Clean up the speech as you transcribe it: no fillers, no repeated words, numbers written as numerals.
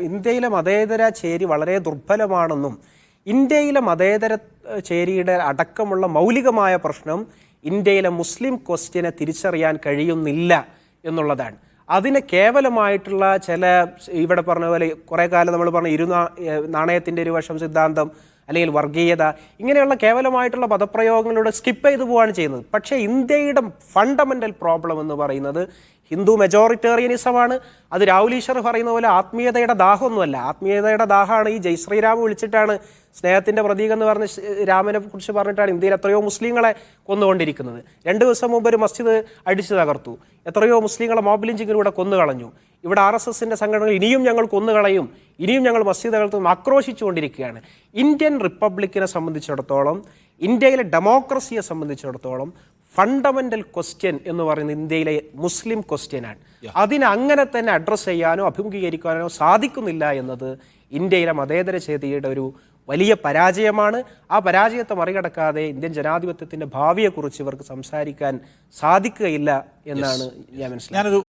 ഇന്ത്യയിലെ മതേതര ചേരി വളരെ ദുർബലമാണെന്നും ഇന്ത്യയിലെ മതേതര ചേരിയുടെ അടക്കമുള്ള മൗലികമായ പ്രശ്നം ഇന്ത്യയിലെ മുസ്ലിം ക്വസ്റ്റ്യനെ തിരിച്ചറിയാൻ കഴിയുന്നില്ല എന്നുള്ളതാണ്. അതിന് കേവലമായിട്ടുള്ള ചില ഇവിടെ പറഞ്ഞ പോലെ കുറേ കാലം നമ്മൾ പറഞ്ഞ നാണയത്തിൻ്റെ ഒരു വശം സിദ്ധാന്തം അല്ലെങ്കിൽ വർഗീയത ഇങ്ങനെയുള്ള കേവലമായിട്ടുള്ള പദപ്രയോഗങ്ങളിലൂടെ സ്കിപ്പ് ചെയ്തു പോവുകയാണ് ചെയ്യുന്നത്. പക്ഷേ ഇന്ത്യയുടെ ഫണ്ടമെൻ്റൽ പ്രോബ്ലം എന്ന് പറയുന്നത് ഹിന്ദു മെജോറിറ്റേറിയനിസമാണ്. അത് രാഹുൽ ഈശ്വർ പറയുന്ന പോലെ ആത്മീയതയുടെ ദാഹമൊന്നുമല്ല. ആത്മീയതയുടെ ദാഹമാണ് ഈ ജയ് ശ്രീരാം വിളിച്ചിട്ടാണ് സ്നേഹത്തിൻ്റെ പ്രതീകം എന്ന് പറഞ്ഞ് രാമനെ കുറിച്ച് പറഞ്ഞിട്ടാണ് ഇന്ത്യയിൽ എത്രയോ മുസ്ലിങ്ങളെ കൊന്നുകൊണ്ടിരിക്കുന്നത്. 2 ദിവസം മുമ്പ് ഒരു മസ്ജിദ് അടിച്ചു തകർത്തു. എത്രയോ മുസ്ലിങ്ങളെ മോബ് ലിഞ്ചിങ്ങിലൂടെ കൊന്നുകളഞ്ഞു. ഇവിടെ RSSൻ്റെ സംഘടനകൾ ഇനിയും ഞങ്ങൾ കൊന്നുകളയും, ഇനിയും ഞങ്ങൾ മസ്ജിദുകൾക്ക് ആക്രോശിച്ചുകൊണ്ടിരിക്കുകയാണ്. ഇന്ത്യൻ റിപ്പബ്ലിക്കിനെ സംബന്ധിച്ചിടത്തോളം, ഇന്ത്യയിലെ ഡെമോക്രസിയെ സംബന്ധിച്ചിടത്തോളം ഫണ്ടമെൻ്റൽ ക്വസ്റ്റ്യൻ എന്ന് പറയുന്നത് ഇന്ത്യയിലെ മുസ്ലിം ക്വസ്റ്റ്യനാണ്. അതിനെ അങ്ങനെ തന്നെ അഡ്രസ്സ് ചെയ്യാനോ അഭിമുഖീകരിക്കാനോ സാധിക്കുന്നില്ല എന്നത് ഇന്ത്യയിലെ മതേതര ചേരിയുടെ ഒരു വലിയ പരാജയമാണ്. ആ പരാജയത്തെ മറികടക്കാതെ ഇന്ത്യൻ ജനാധിപത്യത്തിൻ്റെ ഭാവിയെക്കുറിച്ച് ഇവർക്ക് സംസാരിക്കാൻ സാധിക്കുകയില്ല എന്നാണ് ഞാൻ മനസ്സിലാക്കുന്നത്.